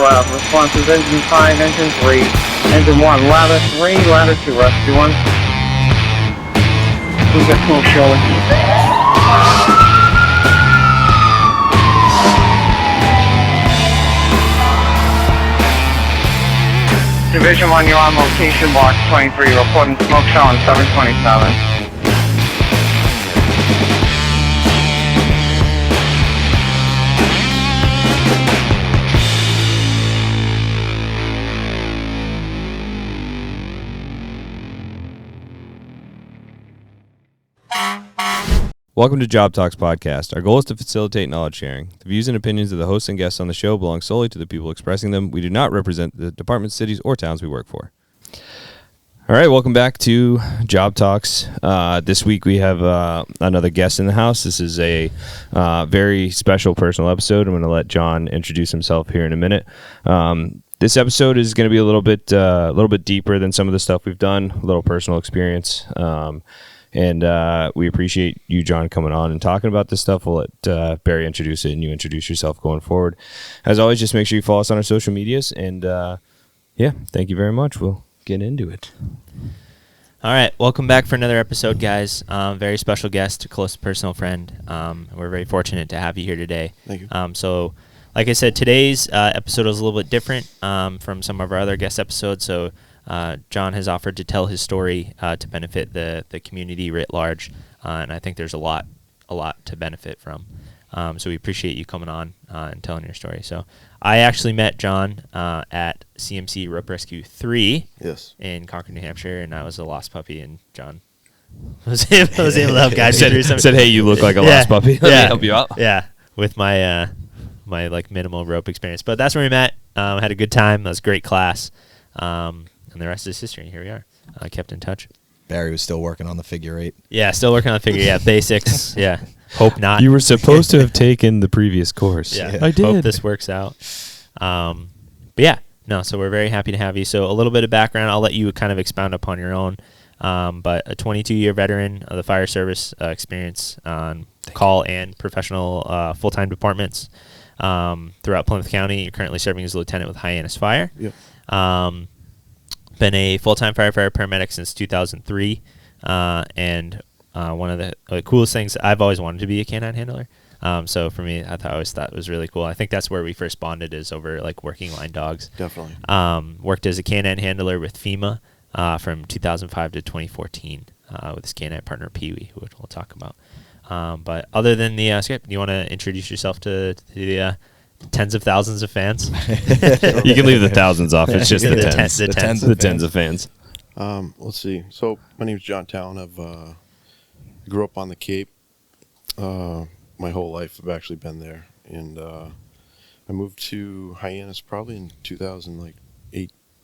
lab. Responses engine 5, engine 3, engine 1, ladder 3, ladder 2, rescue 1. We've got smoke showing. Division 1, you're on location, box 23, reporting smoke show on 727. Welcome to Jobtlks podcast. Our goal is to facilitate knowledge sharing. The views and opinions of the hosts and guests on the show belong solely to the people expressing them. We do not represent the departments, cities, or towns we work for. All right, welcome back to Jobtlks. This week we have another guest in the house. This is a very special personal episode. I'm going to let John introduce himself here in a minute. This episode is going to be a little bit deeper than some of the stuff we've done. A little personal experience. And we appreciate you, John, coming on and talking about this stuff. We'll let Barry introduce it and you introduce yourself going forward. As always, just make sure you follow us on our social medias. And thank you very much. We'll get into it. All right. Welcome back for another episode, guys. Very special guest, close personal friend. We're very fortunate to have you here today. Thank you. So, like I said, today's episode is a little bit different from some of our other guest episodes. So, John has offered to tell his story to benefit the community writ large, and I think there's a lot to benefit from. So we appreciate you coming on and telling your story. So I actually met John at CMC Rope Rescue 3 in Concord, New Hampshire, and I was a lost puppy, and John was able to help guide me through some. Said, hey, you look like a lost puppy. Let me help you out. Yeah, with my my minimal rope experience. But that's where we met. Had a good time. That was a great class. And the rest is history. Here we are. I kept in touch. Barry was still working on the figure 8. Yeah, still working on the figure. Yeah, basics. Yeah, hope not. You were supposed to have taken the previous course. Yeah, I did. Hope this works out. But yeah, no. So we're very happy to have you. So a little bit of background. I'll let you kind of expound upon your own. But a 22-year veteran of the fire service experience on call and professional full-time departments throughout Plymouth County. You're currently serving as a lieutenant with Hyannis Fire. Yep. Been a full-time firefighter paramedic since 2003, and one of the coolest things, I've always wanted to be a canine handler. So for me, I always thought it was really cool. I think that's where we first bonded, is over working line dogs. Definitely. Worked as a canine handler with FEMA from 2005 to 2014 with his canine partner Pee Wee, who we'll talk about. But other than the script, do you want to introduce yourself to the tens of thousands of fans? You can leave the thousands off. It's just the tens of fans. Let's see. So my name is Jonathan Talin. I grew up on the Cape. My whole life I've actually been there, and I moved to Hyannis probably in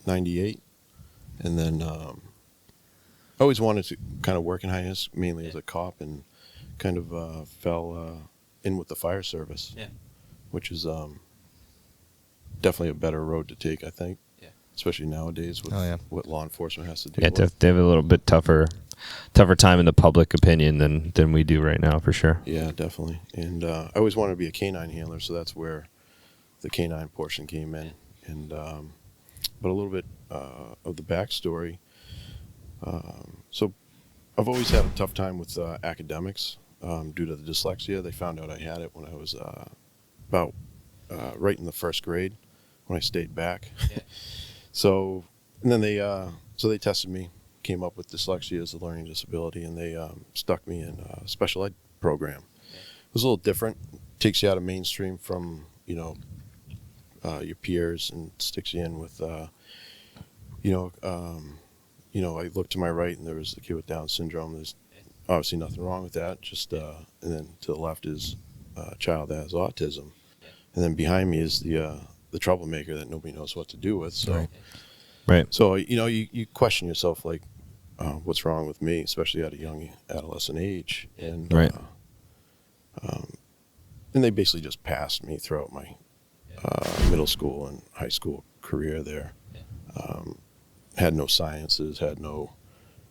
98, and then I always wanted to kind of work in Hyannis, mainly as a cop, and kind of fell in with the fire service. Yeah. Which is definitely a better road to take, I think, especially nowadays with what law enforcement has to deal with. They have a little bit tougher time in the public opinion than we do right now, for sure. Yeah, definitely. And I always wanted to be a canine handler, so that's where the canine portion came in. And but a little bit of the backstory. So I've always had a tough time with academics due to the dyslexia. They found out I had it when I was about right in the first grade, when I stayed back. Yeah. So, and then they tested me, came up with dyslexia as a learning disability, and they stuck me in a special ed program. Yeah. It was a little different. Takes you out of mainstream from your peers and sticks you in with I looked to my right and there was the kid with Down syndrome. There's obviously nothing wrong with that. Just and then to the left is a child that has autism, and then behind me is the troublemaker that nobody knows what to do with. So, right. So you question yourself, like, what's wrong with me, especially at a young adolescent age, and right. And they basically just passed me throughout my middle school and high school career there. Had no sciences, had no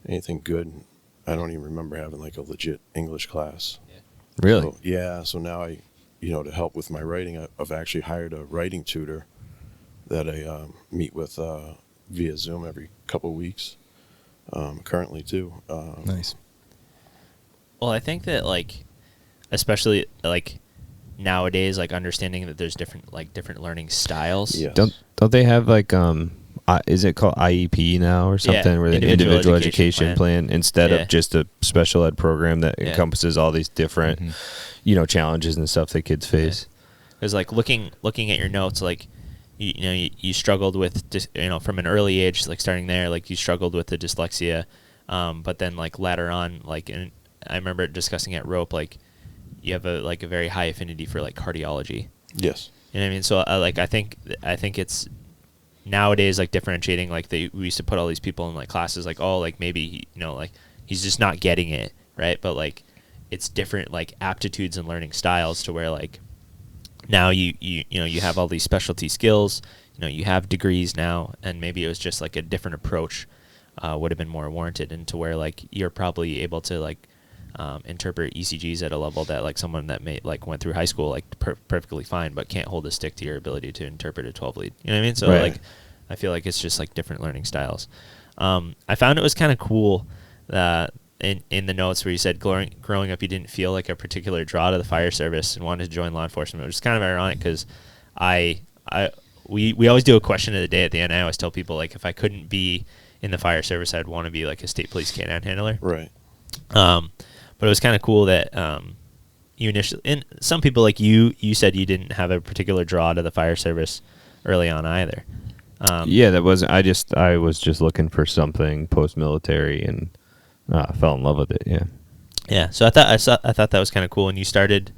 anything good. I don't even remember having like a legit English class. Really? So now I, to help with my writing, I've actually hired a writing tutor that I meet with via Zoom every couple of weeks. Currently too. Nice. Well, I think that like, especially like nowadays, like understanding that there's different learning styles. Yes. Don't they have like is it called IEP now or something, Yeah, where the individual education plan instead Yeah. of just a special ed program that Yeah. encompasses all these different challenges and stuff that kids face. Because like looking at your notes, like you struggled with from an early age, like starting there, like you struggled with the dyslexia, but then like later on, like and I remember discussing at Rope, like you have a very high affinity for like cardiology. Yes. You know what I mean? So I think it's nowadays like differentiating, like we used to put all these people in like classes, like, oh, like maybe like he's just not getting it, right? But like it's different like aptitudes and learning styles to where like now you have all these specialty skills, you have degrees now, and maybe it was just like a different approach would have been more warranted, and to where like you're probably able to like interpret ECGs at a level that like someone that may like went through high school like perfectly fine, but can't hold a stick to your ability to interpret a 12 lead. You know what I mean? So Right. like I feel like it's just like different learning styles. I found it was kind of cool that in the notes where you said growing up you didn't feel like a particular draw to the fire service and wanted to join law enforcement, which is kind of ironic because we always do a question of the day at the end. I always tell people like if I couldn't be in the fire service, I'd want to be like a state police canine handler. Right. But it was kind of cool that you initially, and some people like you said you didn't have a particular draw to the fire service early on either. Yeah, that wasn't. I was just looking for something post-military and fell in love with it. Yeah. Yeah. So I thought that was kind of cool. And you started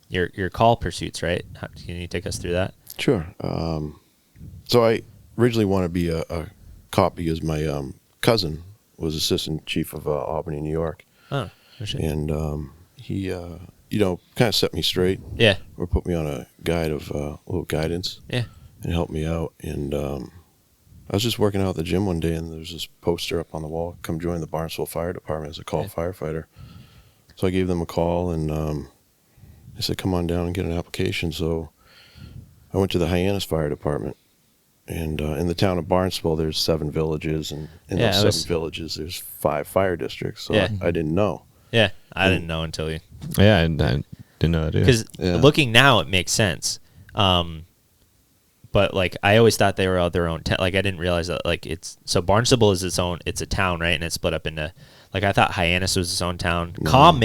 your call pursuits, right? Can you take us through that? Sure. So I originally wanted to be a cop because my cousin was assistant chief of Albany, New York. Oh, shit. And he, kind of set me straight, Yeah. or put me on a guide of a little guidance, Yeah. and helped me out. And I was just working out at the gym one day, and there's this poster up on the wall: "Come join the Barnesville Fire Department as a call firefighter." So I gave them a call, and they said, "Come on down and get an application." So I went to the Hyannis Fire Department. And in the town of Barnesville, there's 7 villages, and in those 7 villages, there's 5 fire districts. So Yeah. I didn't know. Yeah. I didn't know until you. Yeah, and I didn't know that either. Because Yeah. looking now, it makes sense. But like I always thought they were all their own. Like I didn't realize that like Barnstable is its own. It's a town, right? And it's split up into like I thought Hyannis was its own town.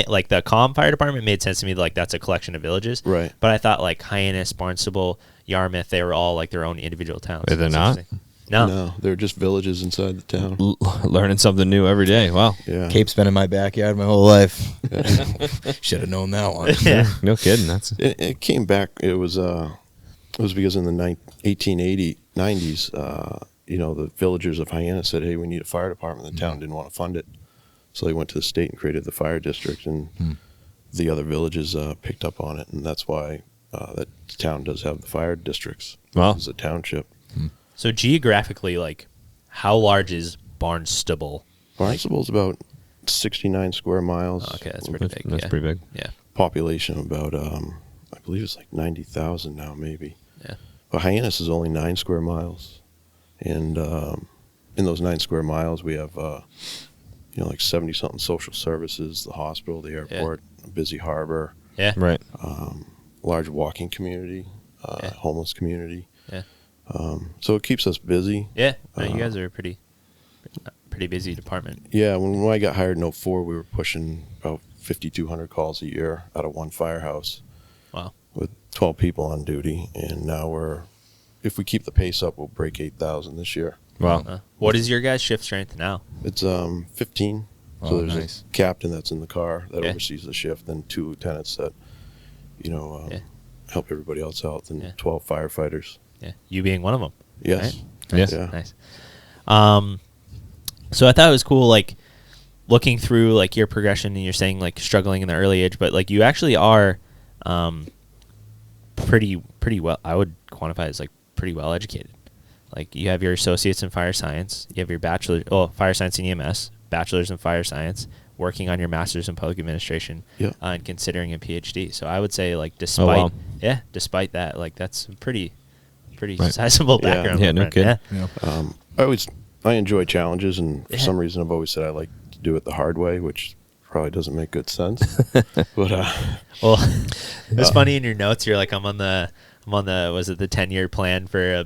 Like the Calm Fire Department made sense to me. Like that's a collection of villages, Right. But I thought like Hyannis, Barnstable, Yarmouth, they were all like their own individual towns. They're That's not? interesting. No. No, they're just villages inside the town. Learning something new every day. Wow. Yeah. Cape's been in my backyard my whole life. Should have known that one. Yeah. No kidding. That's It came back. It was because in the 1890s, the villagers of Hyannis said, "Hey, we need a fire department." The town didn't want to fund it, so they went to the state and created the fire district, and the other villages picked up on it, and that's why that town does have the fire districts. Wow. It's a township. So geographically, like, how large is Barnstable? Barnstable's about 69 square miles. Oh, okay, that's pretty big. That's yeah. pretty big. Yeah. Population about, I believe it's like 90,000 now, maybe. Yeah. But Hyannis is only 9 square miles. And in those 9 square miles, we have, like 70-something social services, the hospital, the airport, a busy harbor, Yeah. Right. large walking community, Yeah. homeless community. Yeah. So it keeps us busy. Yeah. No, you guys are a pretty busy department. Yeah, when I got hired in 2004, we were pushing about 5,200 calls a year out of one firehouse. Wow. With 12 people on duty, and now if we keep the pace up, we'll break 8,000 this year. Wow. What is your guys' shift strength now? It's 15. So Oh, there's nice. a captain that's in the car that Yeah. oversees the shift, and 2 lieutenants that, help everybody else out, and Yeah. 12 firefighters. Yeah. You being one of them. Yes. Right? Yes. Yeah. Nice. So I thought it was cool, like, looking through, like, your progression, and you're saying, like, struggling in the early age, but, like, you actually are pretty well, I would quantify it as, like, pretty well educated. Like, you have your associates in fire science, you have your fire science and EMS, bachelor's in fire science, working on your master's in public administration, Yeah. and considering a PhD. So I would say, like, despite wow. despite that, like, that's pretty pretty Right. sizable Yeah. background. Yeah, my no friend. kidding. Yeah. I enjoy challenges, and for Yeah. some reason I've always said I like to do it the hard way, which probably doesn't make good sense. But Well, it's funny in your notes. You're like, I'm on the was it the 10-year plan for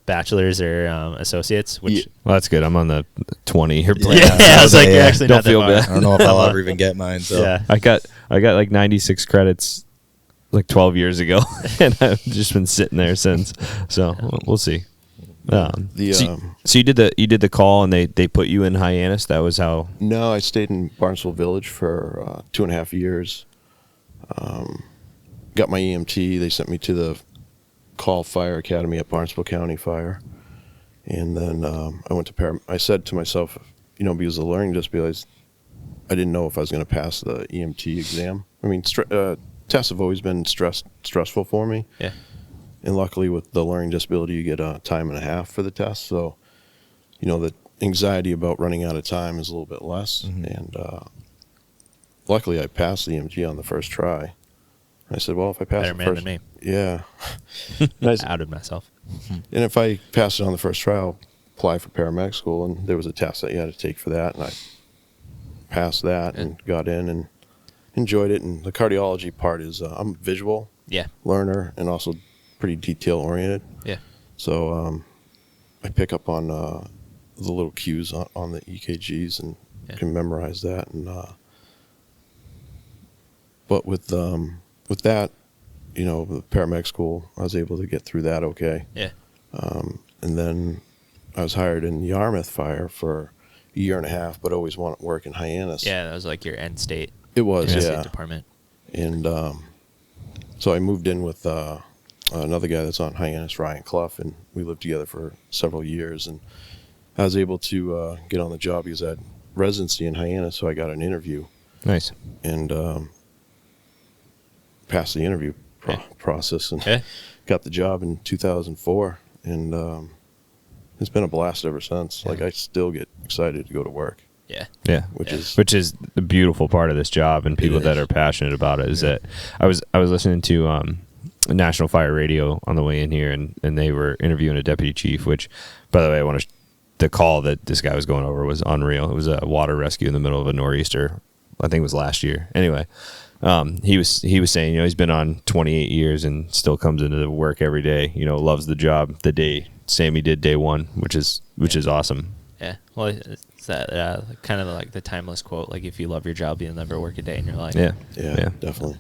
bachelor's or associates? Which Yeah. Well, that's good. I'm on the 20-year plan. yeah, I was like, you're actually Don't not that feel far. bad. I don't know if I'll ever even get mine. So Yeah. I got like 96 credits like 12 years ago, and I've just been sitting there since. So we'll see. So you did the call, and they put you in Hyannis. That was how. No, I stayed in Barnesville Village for 2.5 years. Got my EMT. They sent me to the Call Fire Academy at Barnesville County Fire, and then I went to I said to myself, because of the learning disabilities, I didn't know if I was going to pass the EMT exam. I mean, tests have always been stressful for me. Yeah. And luckily, with the learning disability, you get a time and a half for the test. So, the anxiety about running out of time is a little bit less. Mm-hmm. And luckily, I passed the EMT on the first try. I said, well, if I pass Better the man first, than me. yeah. And, I said- Outed myself. and if I passed it on the first try, I'll apply for paramedic school. And there was a test that you had to take for that, and I passed that and got in and enjoyed it. And the cardiology part is I'm a visual Yeah. learner and also pretty detail oriented. Yeah. So I pick up on the little cues on the EKGs and can memorize that. And but with that, the paramedic school, I was able to get through that okay. Yeah. And then I was hired in Yarmouth Fire for a year and a half, but always wanted to work in Hyannis. Yeah, that was like your end state. It was, State yeah. department. And so I moved in with another guy that's on Hyannis, Ryan Clough, and we lived together for several years. And I was able to get on the job because I had residency in Hyannis, so I got an interview Nice. and passed the interview process and Yeah. got the job in 2004. And it's been a blast ever since. Like, I still get excited to go to work, Yeah. Yeah. which is the beautiful part of this job, and people It that is. are passionate about it is that I was listening to National Fire Radio on the way in here, and they were interviewing a deputy chief, which, by the way, the call that this guy was going over was unreal. It was a water rescue in the middle of a nor'easter. I think it was last year. Anyway, he was saying, he's been on 28 years and still comes into work every day, loves the job same he did day one, which is awesome. Yeah. Well, it's that kind of like the timeless quote, like, if you love your job, you'll never work a day in your life. Yeah. yeah, definitely.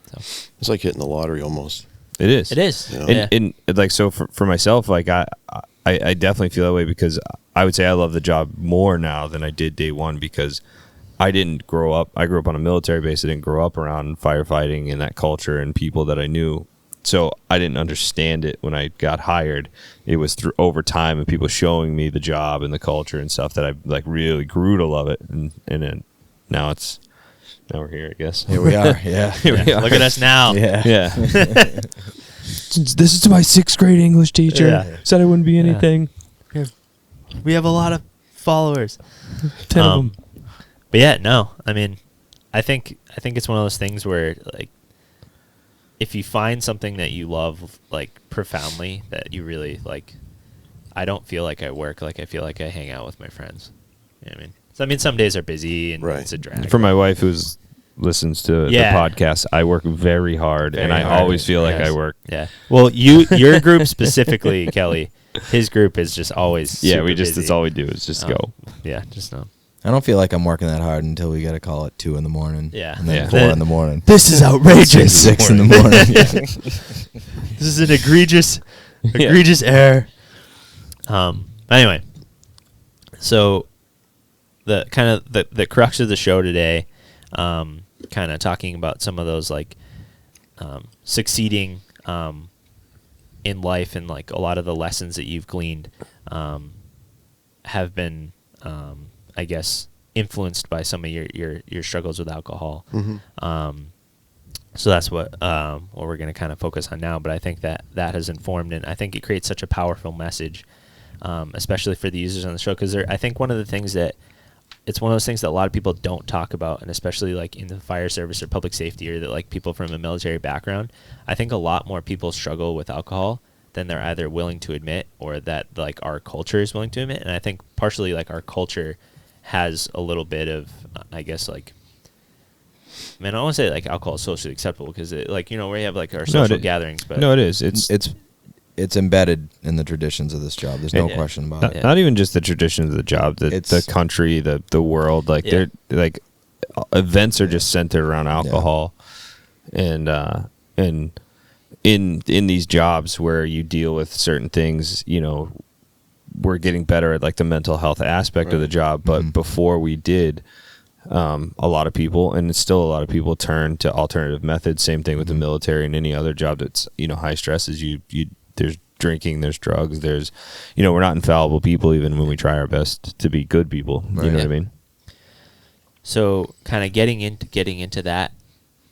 So It's like hitting the lottery almost. It is. it is. Yeah. Yeah. And like, so for myself, like I definitely feel that way, because I would say I love the job more now than I did day one, because I didn't grow up. I grew up on a military base. I didn't grow up around firefighting and that culture and people that I knew. So I didn't understand it when I got hired. It was through over time and people showing me the job and the culture and stuff that I like really grew to love it. And then now we're here, I guess. here we are. Yeah. Here we are. Look at us now. Yeah. Yeah. This is my 6th grade English teacher. Yeah. Said I wouldn't be anything. We have a lot of followers. 10 of them. But yeah, no. I mean, I think it's one of those things where, like, if you find something that you love, like, profoundly, that you really like, I don't feel like I work. Like, I feel like I hang out with my friends. You know what I mean? So, I mean, some days are busy and Right. it's a drag. For my wife who listens to Yeah. the podcast, I work very hard, and I hard. always feel like Yes. I work. Yeah. Well, your group specifically, Kelly, his group is just always Yeah, super that's busy. all we do is just go. Yeah, just no. I don't feel like I'm working that hard until we get a call at 2 a.m. Yeah. And then Yeah. 4 in the morning. This is outrageous. 6 in the morning. This is an egregious error. Anyway, so the kind of the crux of the show today, kind of talking about some of those, like, succeeding in life, and like a lot of the lessons that you've gleaned have been, I guess, influenced by some of your struggles with alcohol. So that's what we're going to kind of focus on now. But I think that has informed, and I think it creates such a powerful message, especially for the users on the show, because I think one of the things that it's one of those things that a lot of people don't talk about, and especially like in the fire service or public safety, or that like people from a military background, I think a lot more people struggle with alcohol than they're either willing to admit or that like our culture is willing to admit. And I think partially like our culture has a little bit of, I guess, like, I mean, I don't want to say like alcohol is socially acceptable because like, you know, we have like our social gatherings, but no, it is. It's embedded in the traditions of this job. There's no question about it. Not even just the traditions of the job, the country, the world. Like they're like events are just centered around alcohol, and in these jobs where you deal with certain things, you know, we're getting better at like the mental health aspect of the job. But before we did, a lot of people, and still a lot of people, turn to alternative methods. Same thing with the military and any other job that's, you know, high stress. Is you there's drinking, there's drugs, there's, you know, we're not infallible people even when we try our best to be good people. You know what I mean? So kind of getting into that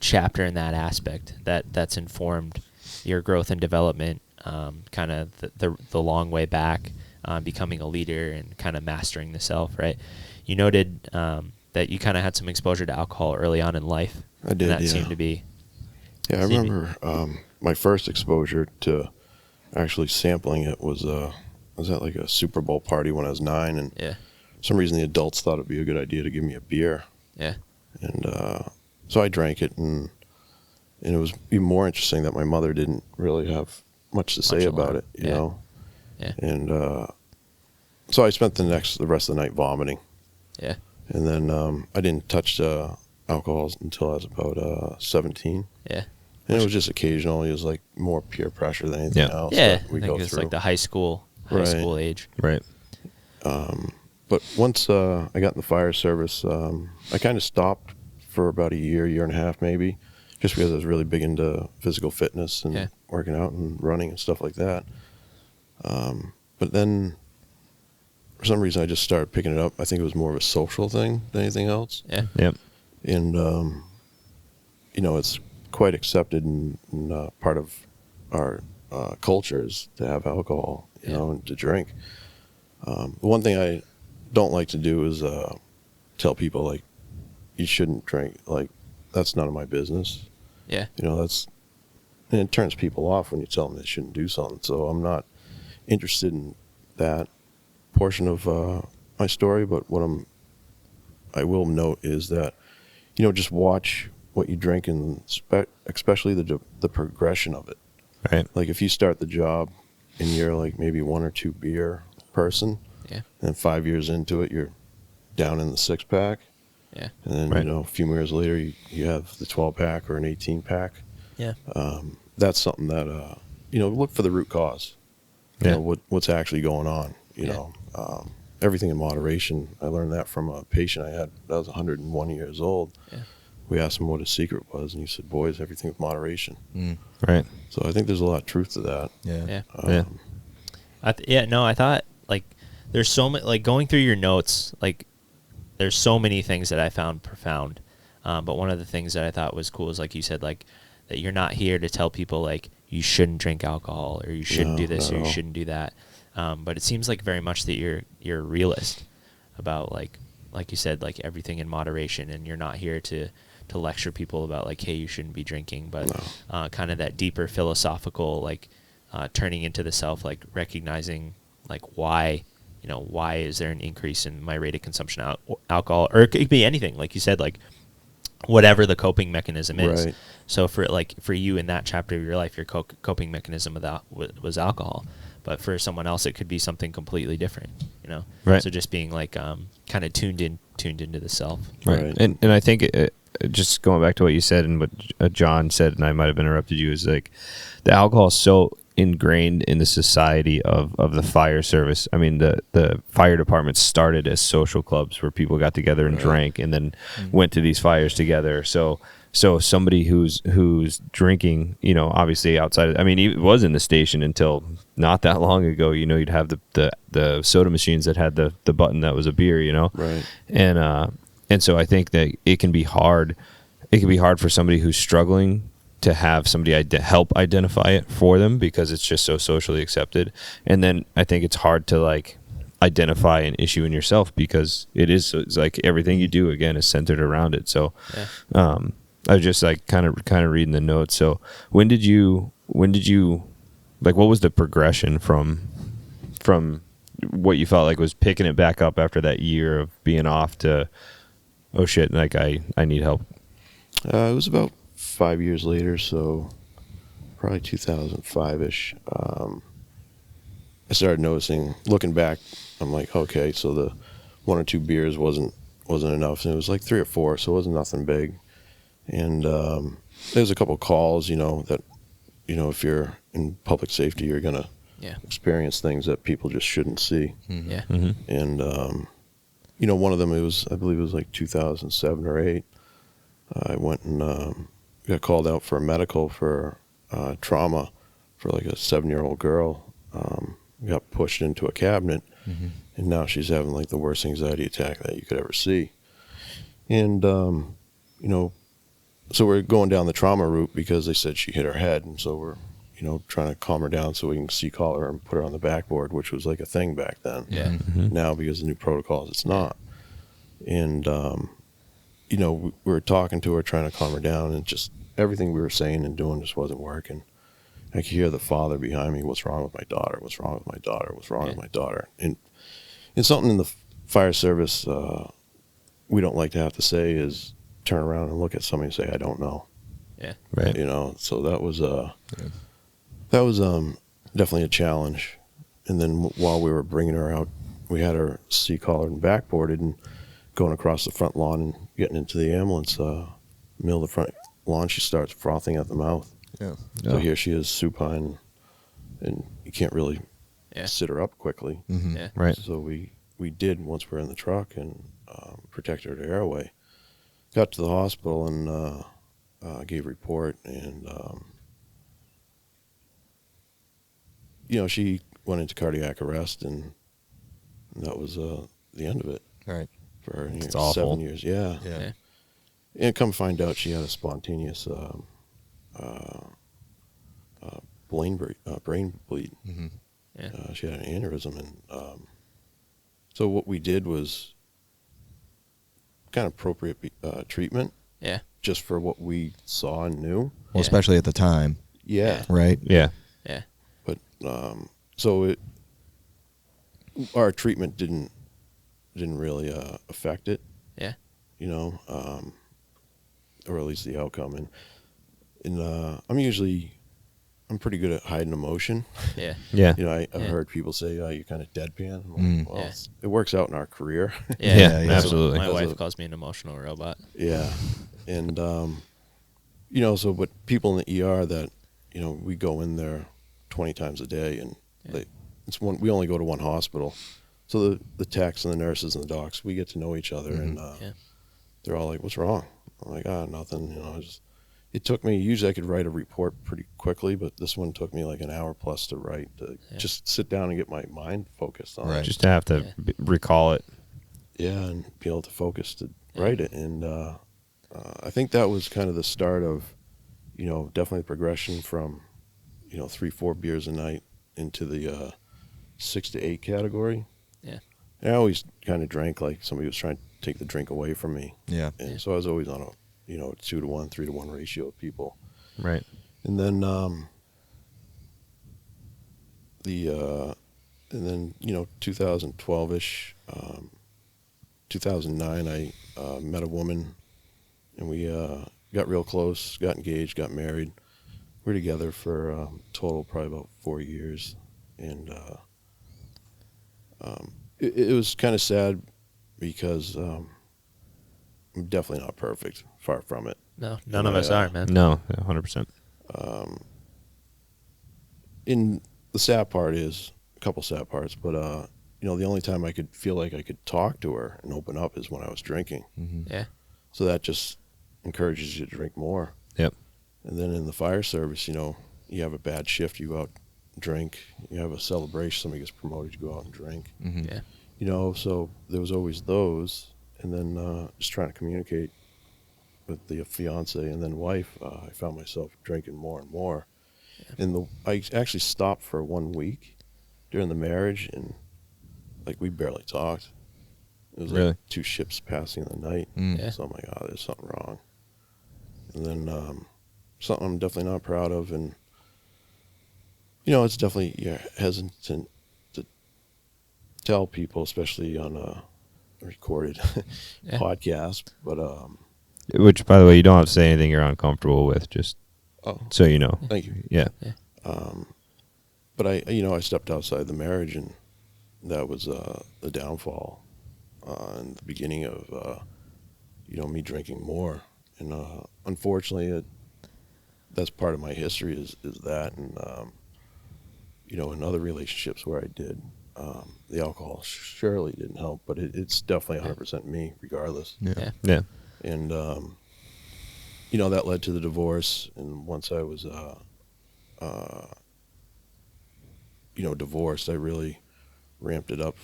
chapter and that aspect that's informed your growth and development, kind of the long way back, becoming a leader and kind of mastering the self, right? You noted that you kind of had some exposure to alcohol early on in life. I did, and that seemed to be... Yeah, I remember my first exposure to actually sampling it was at like a Super Bowl party when I was 9, and for some reason the adults thought it'd be a good idea to give me a beer. Yeah. And so I drank it, and it was even more interesting that my mother didn't really have much to say about it, you know? Yeah. And so I spent the rest of the night vomiting. Yeah. And then I didn't touch alcohol until I was about 17. Yeah. And it was just occasional. It was like more peer pressure than anything else. Yeah, I think it's like the high school age. Right. But once I got in the fire service, I kind of stopped for about a year and a half maybe, just because I was really big into physical fitness and working out and running and stuff like that. But then for some reason I just started picking it up. I think it was more of a social thing than anything else. Yeah. Yep. And, you know, it's quite accepted and part of our cultures to have alcohol, you know, and to drink. The one thing I don't like to do is tell people, like, you shouldn't drink. Like, that's none of my business. Yeah. You know, and it turns people off when you tell them they shouldn't do something. So I'm not interested in that portion of my story. But what I will note is that, you know, just watch what you drink, and especially the progression of it. Right. Like if you start the job and you're like maybe 1 or 2 beer person, and 5 years into it you're down in the 6-pack. Yeah. And then you know, a few years later you have the 12-pack or an 18-pack. Yeah. That's something that you know, look for the root cause. You know, what's actually going on. You know, everything in moderation. I learned that from a patient I had that was 101 years old. Yeah. We asked him what his secret was, and he said, "Boys, everything with moderation." Right. So I think there's a lot of truth to that. Yeah. I thought like there's so many, like going through your notes, like there's so many things that I found profound. But one of the things that I thought was cool is, like you said, like that you're not here to tell people like you shouldn't drink alcohol or you shouldn't do this or you shouldn't do that. But it seems like very much that you're a realist about like you said, like everything in moderation, and you're not here to lecture people about like, hey, you shouldn't be drinking, but kind of that deeper philosophical, like turning into the self, like recognizing like why is there an increase in my rate of consumption of alcohol, or it could be anything, like you said, like whatever the coping mechanism is. Right. So for you in that chapter of your life, your coping mechanism was alcohol, but for someone else it could be something completely different, you know? Right. So just being like kind of tuned into the self. Right. And I think just going back to what you said and what John said, and I might have interrupted you, is like the alcohol is so ingrained in the society of the fire service. I mean, the fire department started as social clubs where people got together and drank, and then went to these fires together. So somebody who's drinking, you know, obviously outside of, I mean, it was in the station until not that long ago. You know, you'd have the soda machines that had the button that was a beer, you know, right? And so I think that it can be hard. It can be hard for somebody who's struggling to have somebody help identify it for them, because it's just so socially accepted. And then I think it's hard to like identify an issue in yourself, because it's like everything you do again is centered around it. So I was just like kind of reading the notes. So when did you Like, what was the progression from what you felt like was picking it back up after that year of being off to, oh shit, like I need help? It was about 5 years later, so probably 2005-ish. I started noticing, looking back, I'm like, okay, so the 1 or 2 beers wasn't enough, and it was like 3 or 4, so it wasn't nothing big. And there was a couple calls, that, if you're in public safety, you're gonna experience things that people just shouldn't see. Yeah. And one of them, I believe it was like 2007 or 8. I went and got called out for a medical for trauma for like a 7-year-old girl. Got pushed into a cabinet, and now she's having like the worst anxiety attack that you could ever see. And so we're going down the trauma route because they said she hit her head, and so we're trying to calm her down so we can call her and put her on the backboard, which was like a thing back then. Yeah. Now, because of the new protocols, it's not. And we were talking to her, trying to calm her down, and just everything we were saying and doing just wasn't working. I could hear the father behind me, "What's wrong with my daughter? What's wrong with my daughter? What's wrong with my daughter?" And something in the fire service we don't like to have to say is turn around and look at somebody and say, "I don't know." Yeah. Right. So that was definitely a challenge. And then while we were bringing her out, we had her C-collared and backboarded, and going across the front lawn and getting into the ambulance, middle of the front lawn, she starts frothing at the mouth. Yeah. So here she is supine, and you can't really sit her up quickly. Yeah. Right. So we did, once we're in the truck, and protected her airway. Got to the hospital and gave a report, and she went into cardiac arrest, and that was the end of it. Right. For her. It's awful. 7 years. Yeah. Yeah. And come find out, she had a spontaneous brain bleed. Yeah. She had an aneurysm, and so what we did was kind of appropriate treatment. Yeah. Just for what we saw and knew. Well, especially at the time, Yeah. right? Yeah. Yeah. But so our treatment didn't really affect it. Yeah. Or at least the outcome. And I'm pretty good at hiding emotion. Yeah. Yeah. I've heard people say, "Oh, you're kind of deadpan." I'm like, well, Yeah. it works out in our career. Yeah, yeah. absolutely. My wife of- calls me an emotional robot. Yeah. And but people in the ER that we go in there 20 times a day, and we only go to one hospital, so the techs and the nurses and the docs, we get to know each other, and they're all like, "What's wrong?" I'm like, nothing. It took me, usually I could write a report pretty quickly, but this one took me like an hour plus to write, to just sit down and get my mind focused on it. Just to have to recall it. Yeah, and be able to focus to write it. And I think that was kind of the start of, definitely the progression from, 3-4 beers a night into the 6 to 8 category. Yeah. And I always kind of drank like somebody was trying to take the drink away from me. Yeah. And so I was always on a 2-to-1, 3-to-1 ratio of people. Right. And then 2012-ish, 2009, I met a woman, and we got real close, got engaged, got married. We were together for total probably about 4 years, and it was kind of sad because I'm definitely not perfect, far from it. No, none of us are, man. No, 100%. In the sad part is a couple sad parts, but the only time I could feel like I could talk to her and open up is when I was drinking. Yeah. So that just encourages you to drink more. Yep. And then in the fire service, you have a bad shift, you go out and drink. You have a celebration, somebody gets promoted, you go out and drink. Yeah. So there was always those. And then just trying to communicate with the fiance and then wife, I found myself drinking more and more. Yeah. And I actually stopped for 1 week during the marriage, and like we barely talked. It was Really? like 2 ships passing in the night. Yeah. So I'm like, there's something wrong. And then something I'm definitely not proud of, and It's definitely hesitant to tell people, especially on a recorded podcast. But Which, by the way, you don't have to say anything you're uncomfortable with, just so you know. Thank you. Yeah. But I stepped outside the marriage, and that was the downfall and the beginning of me drinking more. And unfortunately, that's part of my history is that, and in other relationships where I did, the alcohol surely didn't help, but it's definitely 100% me, regardless. Yeah. And that led to the divorce. And once I was divorced, I really ramped it up.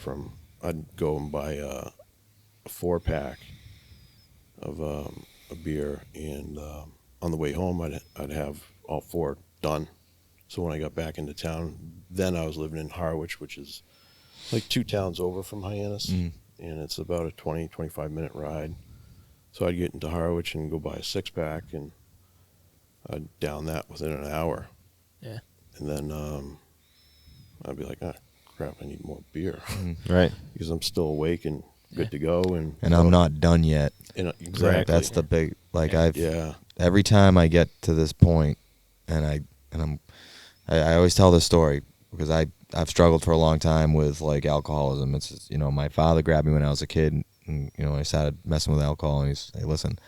I'd go and buy a 4-pack of a beer, and on the way home I'd have all 4 done. So when I got back into town, then I was living in Harwich, which is like 2 towns over from Hyannis, and it's about a 20-25 minute ride. So I'd get into Harwich and go buy a 6-pack, and I'd down that within an hour. Yeah. And then I'd be like, crap, I need more beer. Right. Because I'm still awake and good to go. And I'm not done yet. Exactly. That's the big, Yeah. every time I get to this point, and I always tell this story because I've struggled for a long time with like alcoholism. It's just, my father grabbed me when I was a kid, and I started messing with alcohol, and he's, hey, listen,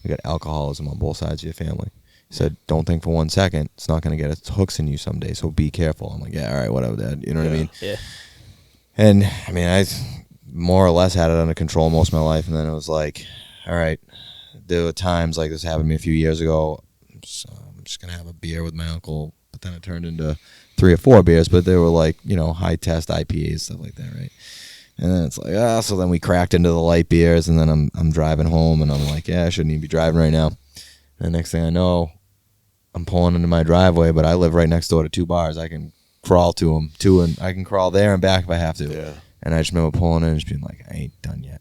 we got alcoholism on both sides of your family. He said, don't think for 1 second it's not going to get its hooks in you someday, so be careful. I'm like, yeah, all right, whatever, Dad. You know what I mean? Yeah. And I mean, I more or less had it under control most of my life, and then it was like, all right, there were times like this happened to me a few years ago. I'm just going to have a beer with my uncle, but then it turned into 3 or 4 beers, but they were like, high test IPAs, stuff like that, right? And then it's like, so then we cracked into the light beers, and then I'm driving home, and I'm like, I shouldn't even be driving right now. And the next thing I know, I'm pulling into my driveway, but I live right next door to 2 bars. I can crawl to them, and I can crawl there and back if I have to. Yeah. And I just remember pulling in and just being like, I ain't done yet.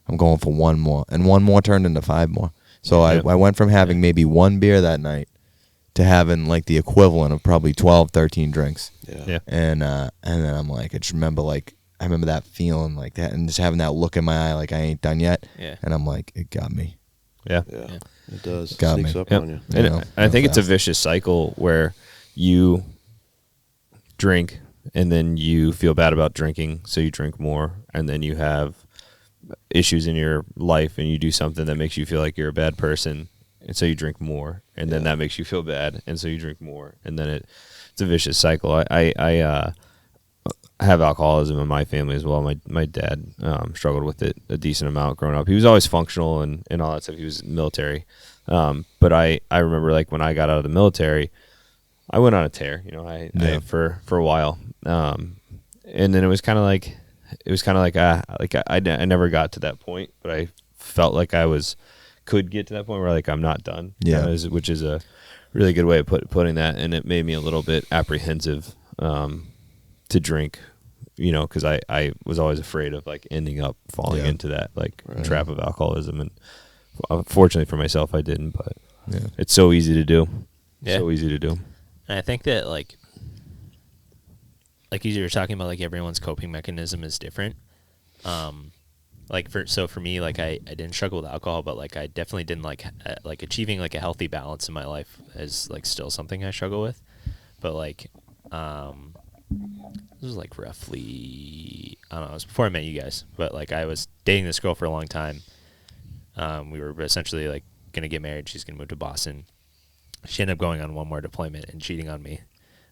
I'm going for 1 more. And 1 more turned into 5 more. So I went from having maybe 1 beer that night to having like the equivalent of probably 12, 13 drinks. Yeah. And then I'm like, I just remember I remember that feeling like that, and just having that look in my eye like I ain't done yet. Yeah. And I'm like, it got me. Yeah. It does. Got Sneaks me. up on you. And I think it's a vicious cycle where you drink and then you feel bad about drinking, so you drink more, and then you have issues in your life and you do something that makes you feel like you're a bad person, and so you drink more, and then that makes you feel bad, and so you drink more, and then it's a vicious cycle. I have alcoholism in my family as well. My dad struggled with it a decent amount growing up. He was always functional and all that stuff. He was military. But I remember like when I got out of the military, I went on a tear, I for a while. And then it was kind of like I never got to that point, but I felt like could get to that point where like I'm not done. Yeah. Which is a really good way of putting that. And it made me a little bit apprehensive, to drink, because I was always afraid of like ending up falling into that like trap of alcoholism. And fortunately for myself, I didn't, but it's so easy to do. Yeah. So easy to do. And I think that like you were talking about, like everyone's coping mechanism is different. For me, like I didn't struggle with alcohol, but like I definitely didn't like achieving like a healthy balance in my life is like still something I struggle with. But like, this was like roughly, I don't know, it was before I met you guys, but like I was dating this girl for a long time. We were essentially like going to get married. She's going to move to Boston. She ended up going on 1 more deployment and cheating on me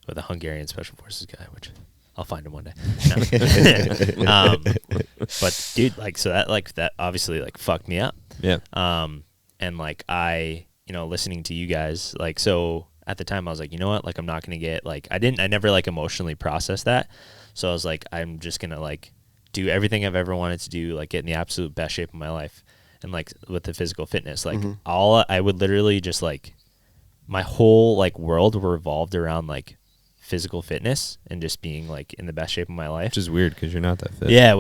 with a Hungarian special forces guy, which I'll find him one day. But dude, like, so that obviously like fucked me up. Yeah. And like listening to you guys, like, so at the time I was like, you know what, like I'm not going to get like, I never like emotionally processed that. So I was like, I'm just going to like do everything I've ever wanted to do, like get in the absolute best shape of my life. And like with the physical fitness, like I would literally just like, my whole like world revolved around like physical fitness and just being like in the best shape of my life. Which is weird because you're not that fit. Yeah,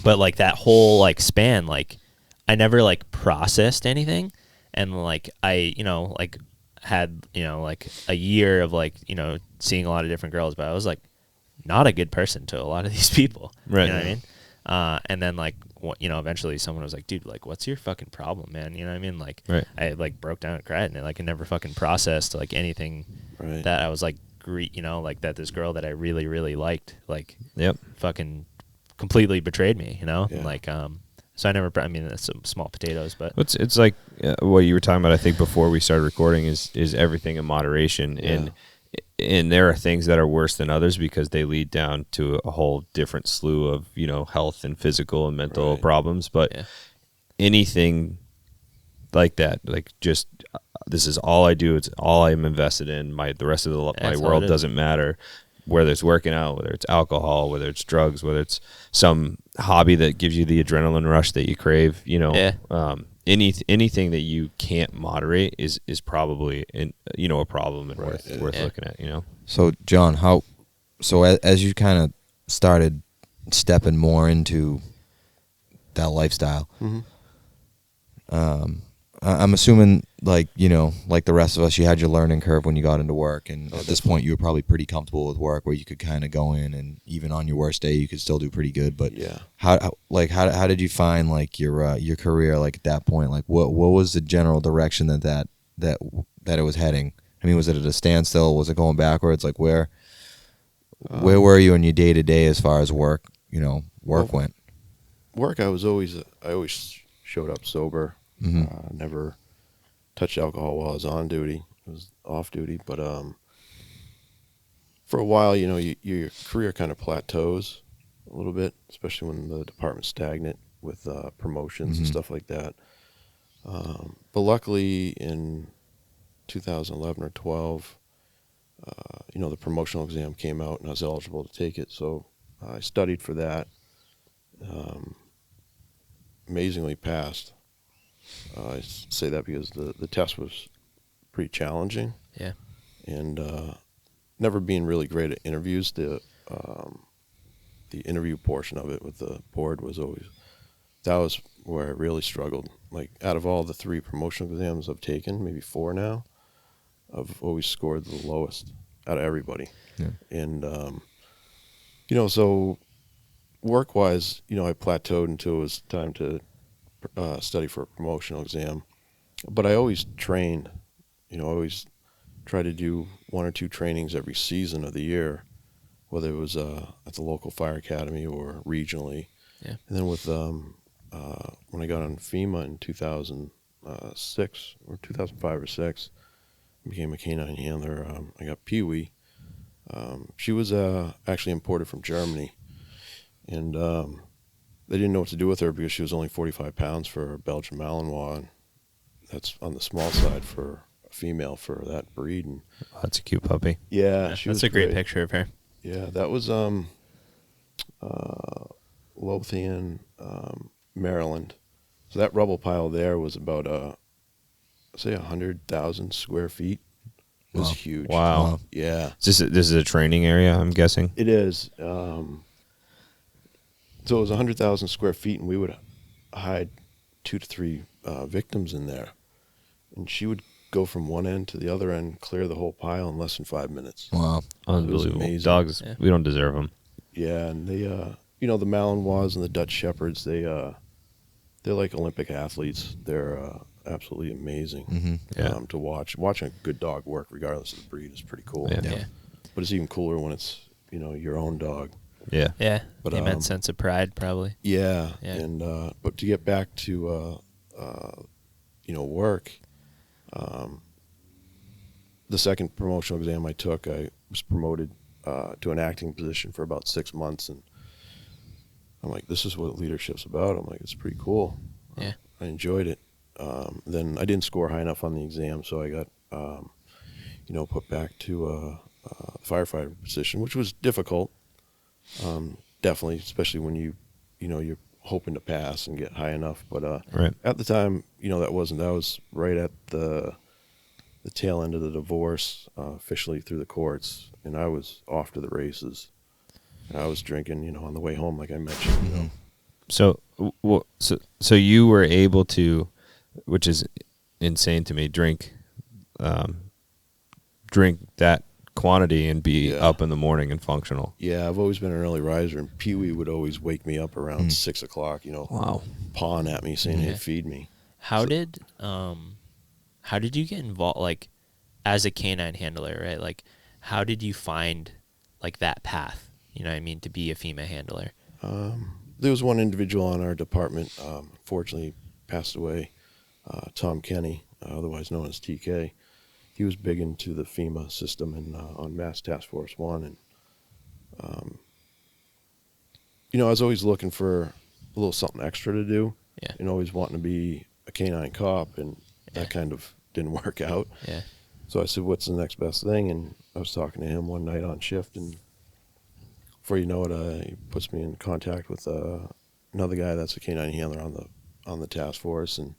but like that whole like span, like I never like processed anything, and like I had, like a year of like, seeing a lot of different girls, but I was like not a good person to a lot of these people. Right. You know what I mean? And then like, eventually someone was like, dude, like, what's your fucking problem, man? You know what I mean? Like, Right. I like broke down and cried, and like I never fucking processed like anything Right. that I was like, like that this girl that I really, really liked, like, Yep. fucking completely betrayed me, Yeah. and like, so I never, I mean, it's some small potatoes, but It's like what you were talking about, I think, before we started recording is everything in moderation. Yeah. And there are things that are worse than others because they lead down to a whole different slew of, health and physical and mental Right. problems. But Yeah. anything like that, like just this is all I do. It's all I'm invested in. The rest of my That's all world it is. doesn't matter. Whether it's working out, whether it's alcohol, whether it's drugs, whether it's some hobby that gives you the adrenaline rush that you crave, Yeah. Anything that you can't moderate is probably a problem and worth Yeah. looking at. So John, as you kind of started stepping more into that lifestyle, I'm assuming like the rest of us, you had your learning curve when you got into work, and at this point you were probably pretty comfortable with work where you could kind of go in and even on your worst day you could still do pretty good. But Yeah. how did you find like your career like at that point? Like what was the general direction that it was heading? I mean, was it at a standstill? Was it going backwards? Like where were you in your day to day as far as work went? Work, I always showed up sober. Never touched alcohol while I was on duty. It was off duty, but for a while, your career kind of plateaus a little bit, especially when the department's stagnant with promotions and stuff like that. But luckily, in 2011 or 12, the promotional exam came out, and I was eligible to take it. So I studied for that. Amazingly passed. I say that because the test was pretty challenging. Yeah. And never being really great at interviews, the interview portion of it with the board was where I really struggled. Like out of all the 3 promotional exams I've taken, maybe 4 now, I've always scored the lowest out of everybody. Yeah. And so work-wise, I plateaued until it was time to study for a promotional exam. But I always trained. I always tried to do 1 or 2 trainings every season of the year, whether it was at the local fire academy or regionally. Yeah. And then with when I got on FEMA in 2006 or 2005 or 6, I became a canine handler. I got Pee-wee. She was actually imported from Germany, and they didn't know what to do with her because she was only 45 pounds for a Belgian Malinois, and that's on the small side for a female for that breed. And That's a cute puppy. yeah, she That's was a great picture of her. Yeah, that was Lothian, Maryland. So that rubble pile there was about say 100,000 square feet. It was Wow. huge. Wow. Yeah, This is a training area, I'm guessing. it is. So it was 100,000 square feet, and we would hide 2 to 3 victims in there, and she would go from one end to the other end, clear the whole pile in less than 5 minutes. Wow. Unbelievable. amazing. Dogs, Yeah. we don't deserve them. Yeah, and they, the Malinois and the Dutch Shepherds, they're like Olympic athletes. They're absolutely amazing Yeah. to watch. Watching a good dog work, regardless of the breed, is pretty cool. Yeah. Yeah. But it's even cooler when it's your own dog. Yeah. Yeah. But, The immense sense of pride, probably. Yeah, Yeah. and but to get back to work, the second promotional exam I took, I was promoted to an acting position for about 6 months, and I'm like, this is what leadership's about. I'm like, it's pretty cool. Yeah. I enjoyed it. Then I didn't score high enough on the exam, so I got put back to a firefighter position, which was difficult. Definitely, especially when you're hoping to pass and get high enough. But Right. at the time, that was right at the tail end of the divorce, officially through the courts, and I was off to the races. And I was drinking, on the way home, like I mentioned. So you were able to, which is insane to me, drink drink that quantity and be Yeah. up in the morning and functional. Yeah, I've always been an early riser, and Pee Wee would always wake me up around 6 o'clock. Wow. Pawing at me saying, Yeah. "Hey, feed me." How did you get involved, like, as a canine handler, right? Like, how did you find, like, that path, you know what I mean, to be a FEMA handler? There was one individual on our department, fortunately passed away, Tom Kenny, otherwise known as TK. He was big into the FEMA system and on Mass Task Force 1. And, I was always looking for a little something extra to do. Yeah. And always wanting to be a canine cop, and that kind of didn't work out. Yeah. So I said, what's the next best thing? And I was talking to him one night on shift, and before you know it, he puts me in contact with another guy that's a canine handler on the task force, and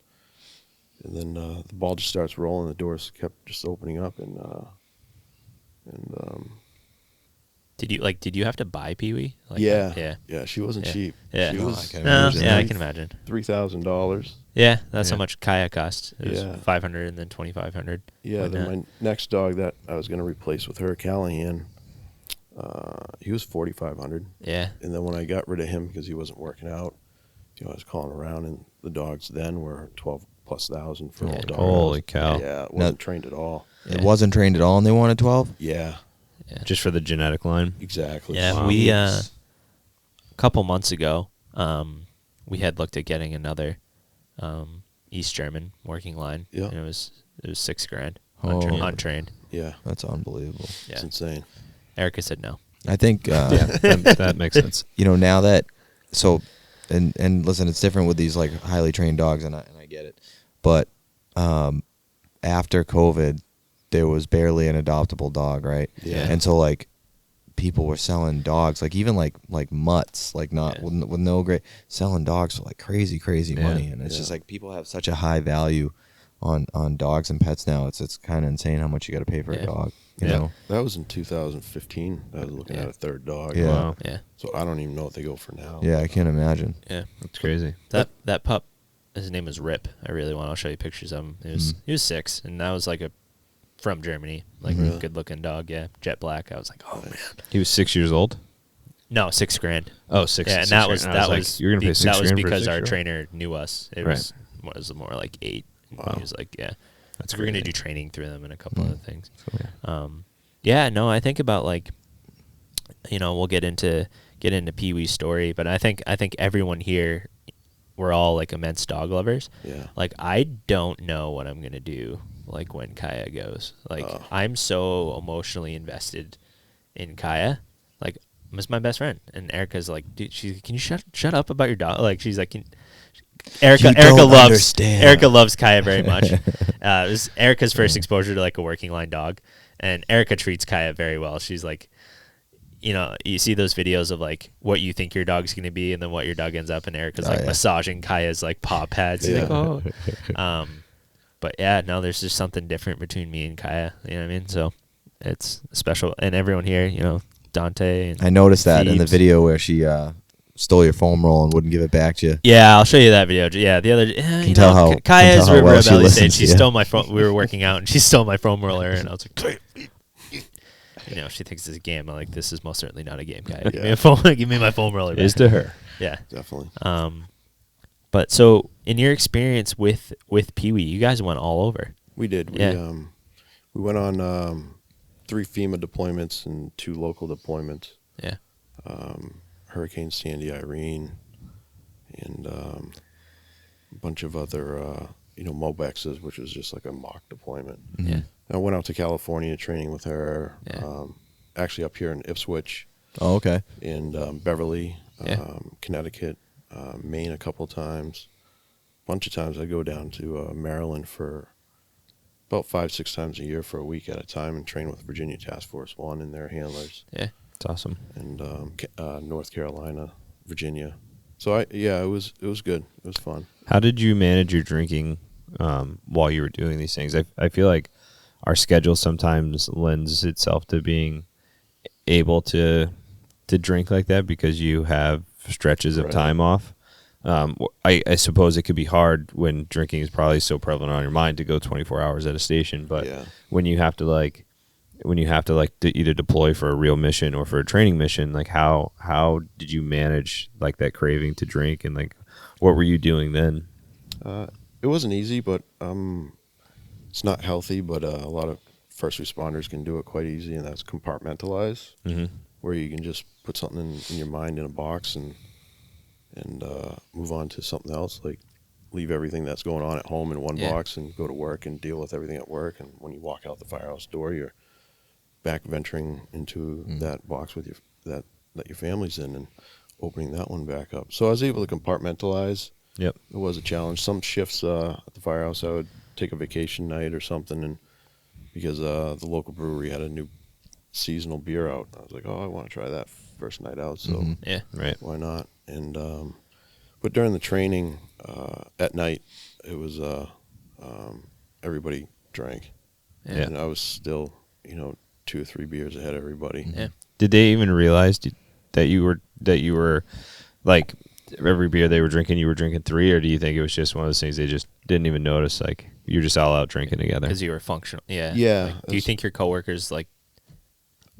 then the ball just starts rolling. The doors kept just opening up, and Did you have to buy Pee Wee? Like, yeah, she wasn't Yeah. cheap. Yeah. She No, was I can No, imagine. yeah, I can imagine. $3,000. Yeah, that's Yeah. how much Kaya cost. It was Yeah. 500 and then 2,500. Yeah, then my next dog that I was going to replace with her, Callahan, he was $4,500. Yeah. And then when I got rid of him because he wasn't working out, I was calling around, and the dogs then were 12,000+ for all dogs. Holy cow. Yeah, it wasn't trained at all. It wasn't trained at all, and they wanted 12. Yeah, Yeah. Just for the genetic line. exactly. Yeah, Wow. we a couple months ago, we had looked at getting another East German working line. Yeah. And it was $6,000 Oh. untrained. Yeah, That's unbelievable. Yeah. it's insane. Erica said no. I think that makes sense. now that and listen, it's different with these like highly trained dogs, and I get it, but after COVID, there was barely an adoptable dog, right? Yeah. And so like people were selling dogs, like even like mutts, like not Yeah. with no great, selling dogs for like crazy Yeah. money, and it's just Yeah. like people have such a high value on dogs and pets now. It's kind of insane how much you got to pay for Yeah. a dog. You Yeah. know? That was in 2015. I was looking Yeah. at a third dog. Yeah. Wow. Yeah. So I don't even know what they go for now. Yeah, I can't imagine. Yeah. That's crazy. That pup, his name was Rip. I really want. I'll show you pictures of him. He was 6, and that was like from Germany, like Really? good looking dog. Yeah, jet black. I was like, oh man. He was 6 years old? No, $6,000. Oh, six. Yeah, and six that grand. was I that like, was you're gonna pay $6,000 that was for a because our 6-year-old? trainer knew us. It Right. was more like 8. Wow. He was like, yeah, That's we're gonna crazy. do training through them and a couple Mm. other things. Yeah, no, I think about like, we'll get into Pee Wee's story, but I think everyone here, we're all like immense dog lovers. Yeah. Like I don't know what I'm gonna do like when Kaya goes. Like Oh. I'm so emotionally invested in Kaya. Like Miss my best friend, and Erica's like, dude, can you shut up about your dog? Like she's like, Erica don't loves understand. Erica loves Kaya very much. It was Erica's first exposure to like a working line dog, and Erica treats Kaya very well. She's like, you see those videos of like what you think your dog's gonna be, and then what your dog ends up, and Erica's like yeah. massaging Kaya's like paw pads. She's like, Yeah. oh. But yeah, no, there's just something different between me and Kaya. You know what I mean? So it's special, and everyone here, Dante. And I noticed that in the Phoebes. video where she stole your foam roll and wouldn't give it back to you. Yeah, I'll show you that video. Yeah, the other. Can tell how Kaya's well River she Valley listens State. to She you. stole my foam. We were working out, and she stole my foam roller, and I was like, she thinks it's a game. I'm like, this is most certainly not a game, Kaya. Give me a foam. Give me my foam roller. Is back. to her. Yeah. Definitely. But so in your experience with Pee Wee, you guys went all over. We did. We went on 3 FEMA deployments and 2 local deployments. Yeah. Hurricane Sandy, Irene, and a bunch of other, MOBEXs, which was just like a mock deployment. Yeah. I went out to California training with her, Yeah. actually up here in Ipswich Oh, okay. and Beverly, Yeah. Connecticut, Maine a couple times. A bunch of times I go down to Maryland for about 5-6 times a year for a week at a time and train with Virginia Task Force 1 and their handlers, Yeah. It's awesome. and North Carolina, Virginia. So it was good. It was fun. How did you manage your drinking while you were doing these things? I feel like our schedule sometimes lends itself to being able to drink like that because you have stretches of Right. time off. I suppose it could be hard when drinking is probably so prevalent on your mind to go 24 hours at a station, but Yeah. when you have to like when you have to like either deploy for a real mission or for a training mission, like how did you manage like that craving to drink, and like what were you doing then? It wasn't easy, but it's not healthy. But a lot of first responders can do it quite easy, and that's compartmentalize, where you can just put something in your mind in a box and move on to something else, like leave everything that's going on at home in one box and go to work and deal with everything at work. And when you walk out the firehouse door, you're back venturing into that box with your that your family's in and opening that one back up. So I was able to compartmentalize. Yep. It was a challenge. Some shifts at the firehouse, I would take a vacation night or something, and because the local brewery had a new seasonal beer out, I was like, oh, I want to try that first night out. So Yeah. Right. why not? And but during the training at night, it was everybody drank, Yeah. and I was still 2 or 3 beers ahead of everybody. Yeah. Did they even realize that you were like every beer they were drinking, you were drinking 3, or do you think it was just one of those things they just didn't even notice? Like you're just all out drinking together. Because you were functional. Yeah. Yeah. Like, do you think your coworkers like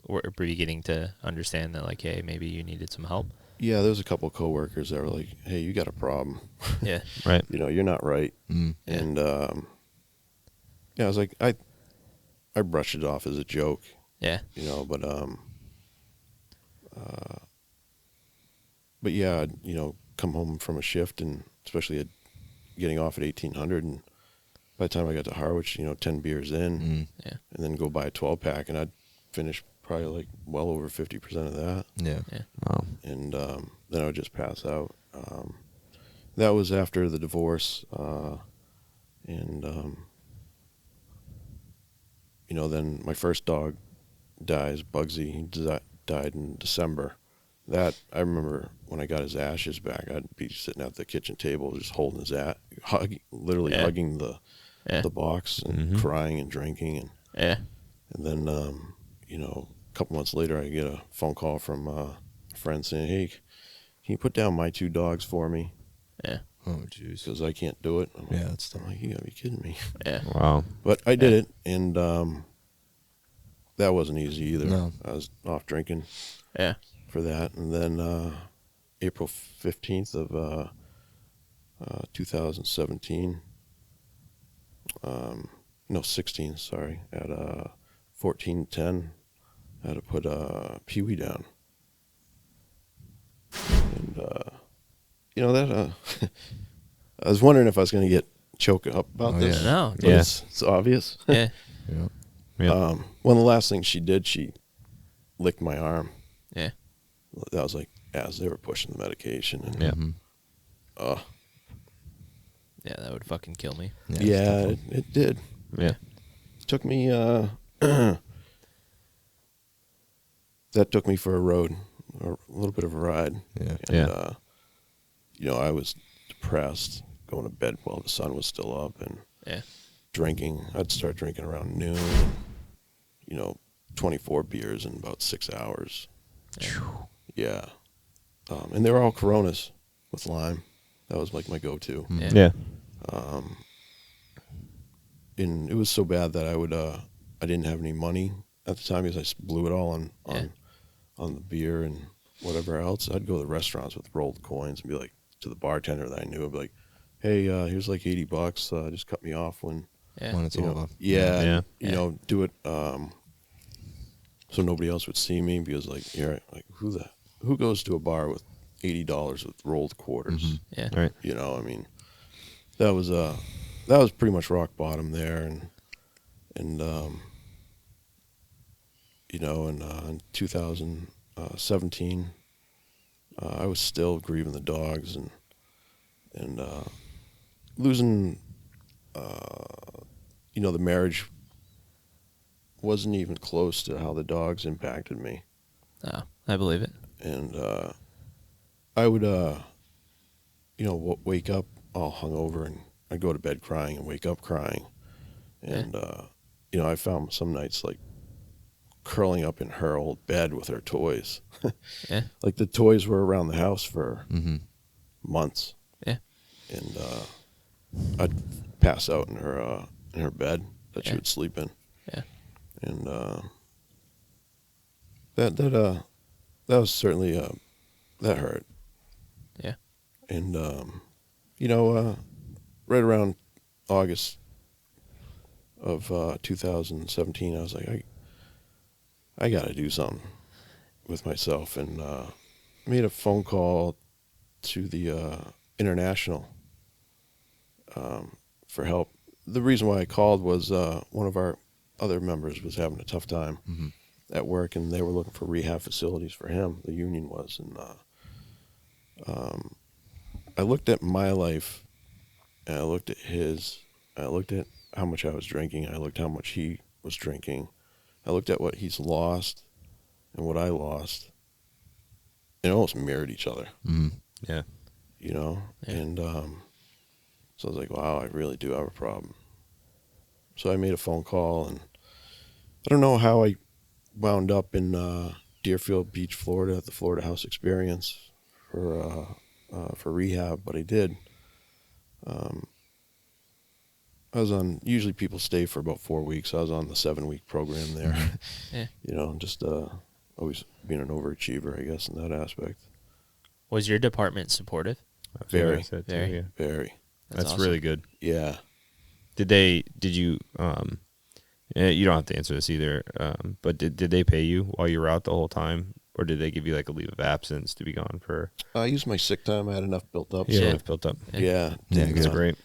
were beginning to understand that, like, hey, maybe you needed some help? Yeah, there was a couple of coworkers that were like, "Hey, you got a problem. Yeah. Right. You're not right." And I was like, I brushed it off as a joke, Yeah. but yeah, I'd, come home from a shift, and especially getting off at 1800, and by the time I got to Harwich, 10 beers in, Yeah. and then go buy a 12-pack, and I'd finish probably like well over 50% of that, Yeah. Wow. and then I would just pass out. That was after the divorce, and then my first dog dies, Bugsy. He died in December. That, I remember when I got his ashes back, I'd be sitting at the kitchen table just holding his literally hugging the box and crying and drinking. And then, a couple months later, I get a phone call from a friend saying, "Hey, can you put down my 2 dogs for me? Yeah. Oh, jeez. Because I can't do it." I'm Yeah, like, that's tough. you gotta be kidding me. Yeah. Wow. But I did it, and that wasn't easy either. No. I was off drinking Yeah. for that. And then April 15th of 2017, no, 16, sorry, at 14:10, I had to put Pee-wee down. And, that, I was wondering if I was going to get choked up about Oh, this. yeah. No. But Yeah. it's obvious. Yeah. Yeah. Yeah. One of the last things she did, she licked my arm. Yeah. That was like as they were pushing the medication. And, Yeah. Yeah, that would fucking kill me. yeah, it did. Yeah. Took me that took me for a road, a little bit of a ride. Yeah. And, I was depressed, going to bed while the sun was still up, and Yeah. drinking. I'd start drinking around noon, 24 beers in about 6 hours. Yeah. And they were all Coronas with lime. That was like my go-to. Yeah. Yeah. And it was so bad that I didn't have any money at the time because I blew it all on the beer and whatever else. I'd go to the restaurants with rolled coins and be like, to the bartender that I knew, I'd be like, "Hey, here's like $80. Just cut me off when When it's over. Yeah, Yeah. do it so nobody else would see me, because like who goes to a bar with $80 with rolled quarters? Yeah. Right. I mean, that was pretty much rock bottom there, and in 2017, I was still grieving the dogs and losing. The marriage wasn't even close to how the dogs impacted me. Oh, I believe it. And I would, wake up all hungover, and I'd go to bed crying and wake up crying. And, I found some nights like curling up in her old bed with her toys. Yeah. Like the toys were around the house for months. Yeah. And I'd pass out in her bed that she would sleep in. Yeah. And that was certainly that hurt. Yeah. And right around August of 2017, I was like, I got to do something with myself, and made a phone call to the International for help. The reason why I called was one of our other members was having a tough time at work, and they were looking for rehab facilities for him. The union was, and I looked at my life, and I looked at his. I looked at how much I was drinking. I looked how much he was drinking. I looked at what he's lost and what I lost. It almost mirrored each other. Yeah. Yeah. And so I was like, wow, I really do have a problem. So I made a phone call, and I don't know how I wound up in Deerfield Beach, Florida, at the Florida House Experience for rehab, but I did. I was on, usually people stay for about 4 weeks. I was on the 7-week program there. Yeah. Just always being an overachiever, I guess, in that aspect. Was your department supportive? Very. Very. Yeah. Very. That's awesome. really good. Yeah. Did you you don't have to answer this either, but did they pay you while you were out the whole time, or did they give you like a leave of absence to be gone for? I used my sick time. I had enough built up. Yeah, So, it's built up. yeah. That's great.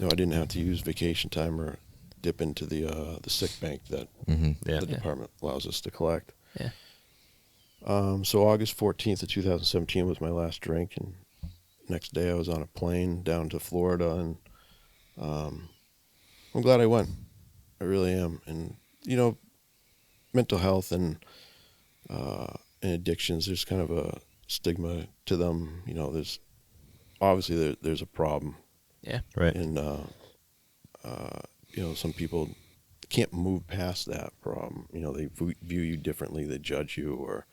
No, I didn't have to use vacation time or dip into the sick bank that Yeah. the department allows us to collect. Yeah. So August 14th of 2017 was my last drink, and next day I was on a plane down to Florida, and I'm glad I went. I really am. And mental health and addictions, there's kind of a stigma to them. There's obviously there's a problem. Yeah. Right. And some people can't move past that problem. They view you differently, they judge you. Or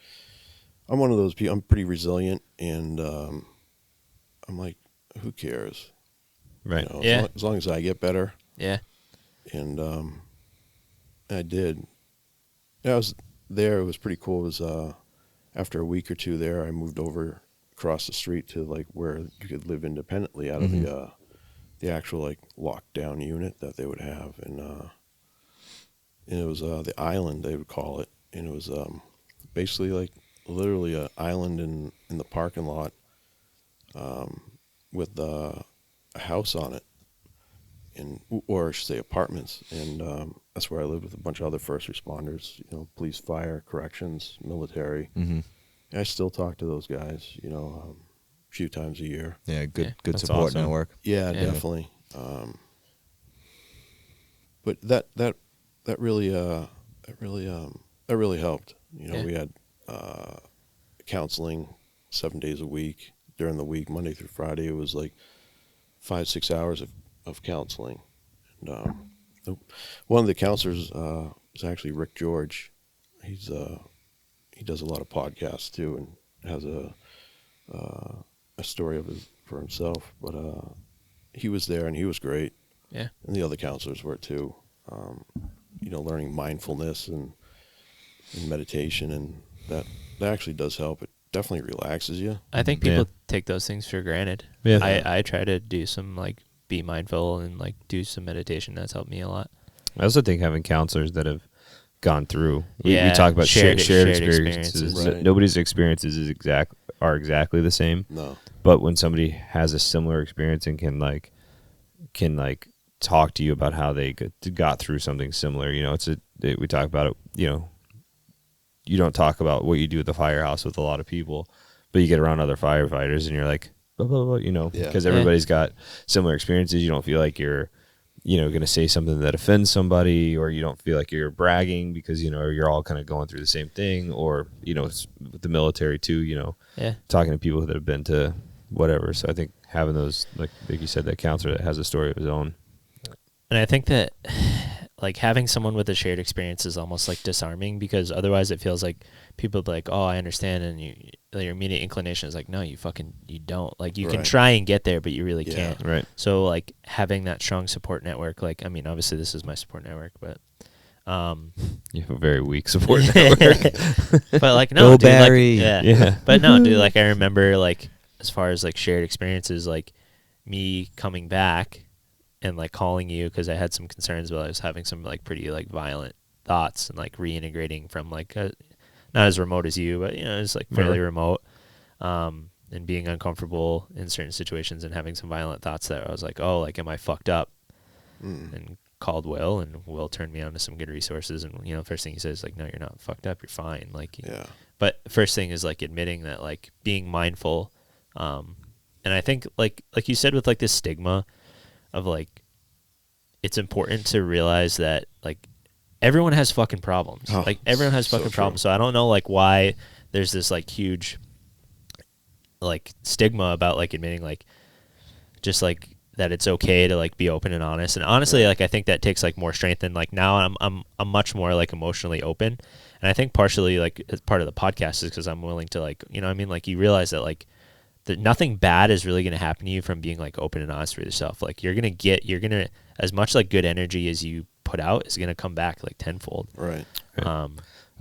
I'm one of those people. I'm pretty resilient, and I'm like, who cares? Right. Yeah. As long as I get better. Yeah. And I did. I was there. It was pretty cool. It was after a week or two there, I moved over across the street to like where you could live independently out of the actual like lockdown unit that they would have, and it was the island, they would call it, and it was basically like literally an island in the parking lot with a house on it, or I should say apartments, and that's where I lived with a bunch of other first responders, police, fire, corrections, military. And I still talk to those guys, a few times a year. Yeah, good That's support awesome. network. Yeah, Yeah. definitely. But that really helped. Yeah. We had counseling 7 days a week during the week, Monday through Friday. It was like 5-6 hours of counseling. And one of the counselors was actually Rick George. He does a lot of podcasts too, and has a story of his for himself. But he was there, and he was great. Yeah. And the other counselors were too. Learning mindfulness and meditation, and that actually does help. It definitely relaxes you. I think people take those things for granted. Yeah. I try to do some like be mindful and like do some meditation. That's helped me a lot. I also think having counselors that have gone through. We Yeah, talk about shared experiences. experiences. Right. Nobody's experiences are exactly the same. No. But when somebody has a similar experience and can talk to you about how they got through something similar, we talk about it. You don't talk about what you do at the firehouse with a lot of people, but you get around other firefighters and you're like, blah, blah, blah, because everybody's got similar experiences. You don't feel like you're going to say something that offends somebody, or you don't feel like you're bragging because, you're all kind of going through the same thing, or, it's with the military too, talking to people that have been to whatever. So I think having those, like you said, that counselor that has a story of his own. And I think that like having someone with a shared experience is almost like disarming, because otherwise it feels like people be like, oh, I understand. And your immediate inclination is like, no, you don't. Like you can Right. try and get there, but you really can't. Right. So like having that strong support network, like, I mean, obviously this is my support network, but You have a very weak support network. But like, no, Go dude, like, Barry. Yeah. But no, dude, like I remember, like as far as like shared experiences, like me coming back and like calling you because I had some concerns about I was having some like pretty like violent thoughts and like reintegrating from like not as remote as you, but it's like fairly remote, and being uncomfortable in certain situations and having some violent thoughts that I was like, oh, like am I fucked up? And called Will, and Will turned me on to some good resources. And first thing he says is like, no, you're not fucked up, you're fine. Like, Yeah. But first thing is like admitting that, like being mindful. And I think like you said, with like this stigma of like, it's important to realize that like everyone has fucking problems. Oh, like everyone has so fucking true. problems. So I don't know like why there's this like huge like stigma about like admitting like just like that it's okay to like be open and honest. And honestly, like I think that takes like more strength. And like now I'm much more like emotionally open. And I think partially like as part of the podcast is because I'm willing to like, like you realize that like that nothing bad is really going to happen to you from being like open and honest with yourself. Like you're going to as much like good energy as you put out is going to come back like tenfold. Right.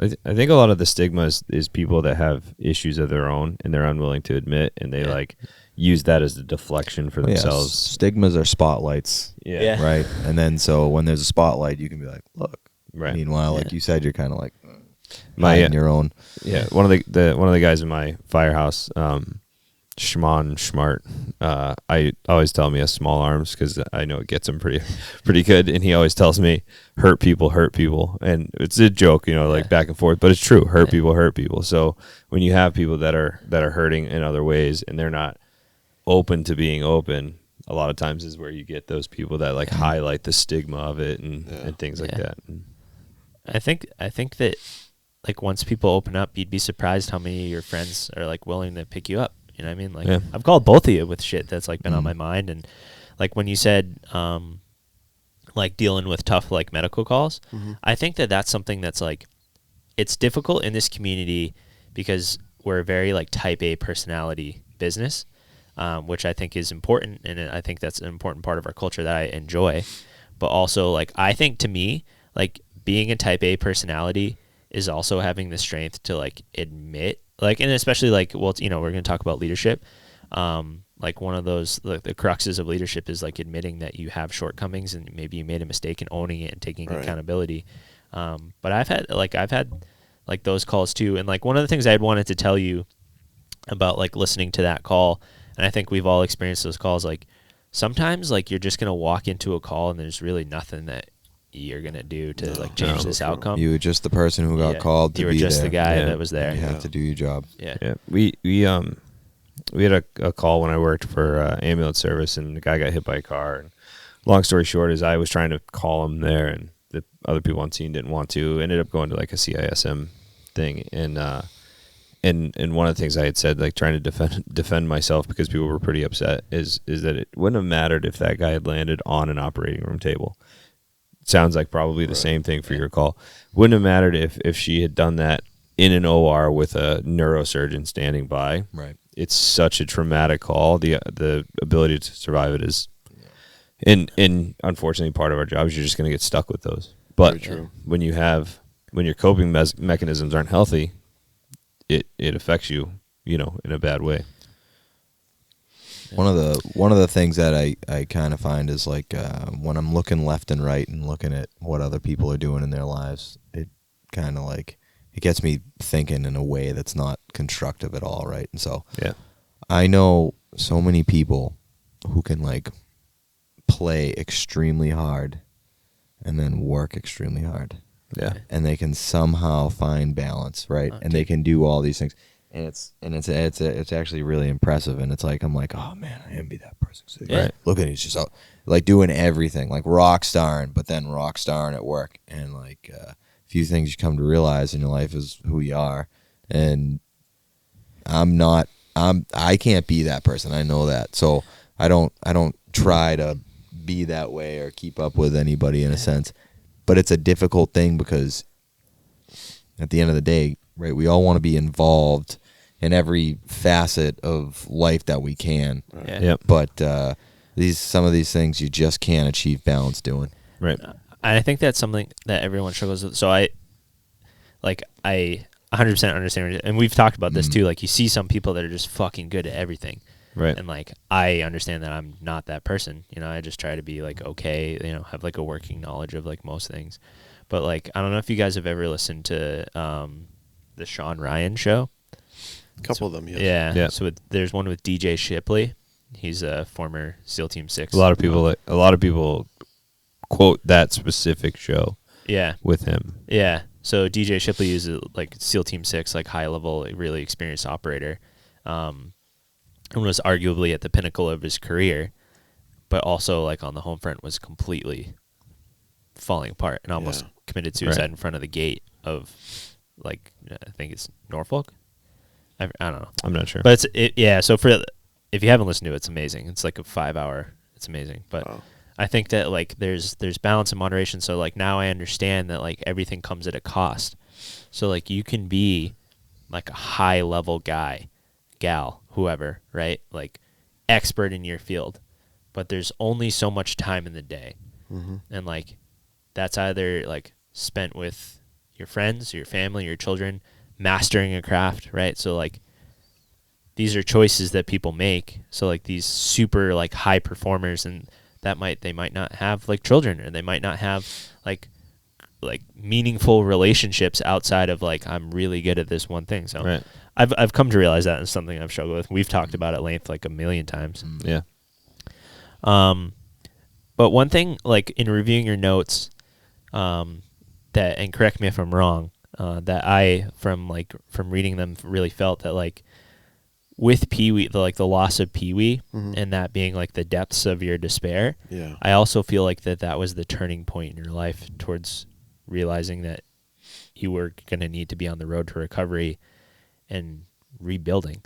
I think a lot of the stigma is people that have issues of their own and they're unwilling to admit, and they like use that as a deflection for themselves. Stigmas are spotlights. Yeah. Right. And then so when there's a spotlight, you can be like, look. Right. Meanwhile, like you said, you're kind of like My your own. Yeah. One of the guys in my firehouse, Schmon Schmart, I always tell him he has small arms because I know it gets him pretty good, and he always tells me hurt people, and it's a joke, like back and forth, but it's true. Hurt people. So when you have people that are hurting in other ways and they're not open to being open, a lot of times is where you get those people that like highlight the stigma of it and things like that. I think that like once people open up, you'd be surprised how many of your friends are like willing to pick you up. You know what I mean? Like I've called both of you with shit that's like been on my mind. And like when you said, like dealing with tough, like medical calls, I think that that's something that's like, it's difficult in this community because we're a very like type A personality business, which I think is important. And I think that's an important part of our culture that I enjoy. But also like, I think to me, like being a type A personality is also having the strength to like admit, like, and especially like, well, we're going to talk about leadership. Like one of those, the cruxes of leadership is like admitting that you have shortcomings and maybe you made a mistake and owning it and taking accountability. But I've had like those calls too. And like one of the things I had wanted to tell you about like listening to that call, and I think we've all experienced those calls, like sometimes like you're just going to walk into a call and there's really nothing that you're gonna do to like change this outcome. You were just the person who got called to be there. You were just the guy that was there. You have to do your job. Yeah. We had a call when I worked for ambulance service, and the guy got hit by a car. And long story short is I was trying to call him there, and the other people on scene didn't want to. Ended up going to like a CISM thing, and one of the things I had said, like trying to defend myself because people were pretty upset, is that it wouldn't have mattered if that guy had landed on an operating room table. Sounds like probably the same thing for your call. Wouldn't have mattered if she had done that in an OR with a neurosurgeon standing by. Right. It's such a traumatic call. The ability to survive it is, and unfortunately, part of our job is you're just going to get stuck with those. But when your coping mechanisms aren't healthy, it affects you, in a bad way. One of the things that I kind of find is like when I'm looking left and right and looking at what other people are doing in their lives, it kind of like it gets me thinking in a way that's not constructive at all, right? And so I know so many people who can like play extremely hard and then work extremely hard. Yeah. And they can somehow find balance, right? And they can do all these things. And it's actually really impressive, and it's like I'm like, oh man, I envy that person. So, right? Look at it, he's just out, like doing everything, like rock starring, but then rock starring at work, and like a few things you come to realize in your life is who you are, and I can't be that person. I know that, so I don't try to be that way or keep up with anybody in a sense, but it's a difficult thing because at the end of the day, right, we all want to be involved in every facet of life that we can. Yep. But some of these things you just can't achieve balance doing. Right. I think that's something that everyone struggles with. So I 100% understand, and we've talked about this too. Like, you see some people that are just fucking good at everything, Right. and like I understand that I'm not that person. You know, I just try to be like okay, you know, have like a working knowledge of like most things. But like, I don't know if you guys have ever listened to the Sean Ryan show. A couple of them, yes. Yeah. Yeah. So there's one with DJ Shipley. He's a former SEAL Team 6. A lot of people quote that specific show Yeah. with him. Yeah. So DJ Shipley is a, like SEAL Team 6, like high level, really experienced operator. And was arguably at the pinnacle of his career, but also like on the home front was completely falling apart and almost committed suicide in front of the gate of like, I think it's Norfolk. I don't know. I'm not sure. But so if you haven't listened to it, it's amazing. It's like a 5-hour. It's amazing. But I think that like there's balance and moderation. So like now I understand that like everything comes at a cost. So like you can be like a high level guy, gal, whoever, right? Like expert in your field, but there's only so much time in the day. And like that's either like spent with your friends, your family, your children, mastering a craft, right? So like these are choices that people make. So like these super like high performers, and they might not have like children, or they might not have like meaningful relationships outside of like I'm really good at this one thing. So Right. I've come to realize that is something I've struggled with. We've talked about it at length like a million times. Yeah. But one thing, like in reviewing your notes, that, and correct me if I'm wrong, that I from reading them really felt that like with Pee-wee, the loss of Pee-wee, and that being like the depths of your despair. Yeah. I also feel like that was the turning point in your life towards realizing that you were going to need to be on the road to recovery and rebuilding.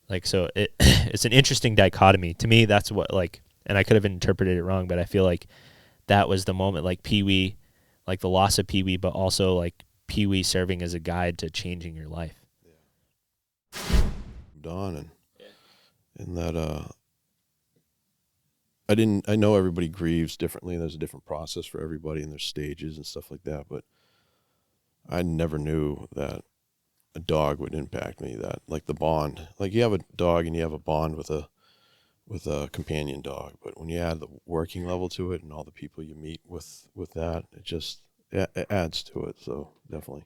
Like, so it's an interesting dichotomy to me. That's what like, and I could have interpreted it wrong, but I feel like that was the moment, like Pee-wee, like the loss of Pee-wee, but also like Pee-wee serving as a guide to changing your life. On and that I know everybody grieves differently. There's a different process for everybody, and there's stages and stuff like that, but I never knew that a dog would impact me, that like the bond, like you have a dog and you have a bond with a companion dog, but when you add the working level to it and all the people you meet with that, it adds to it. So definitely.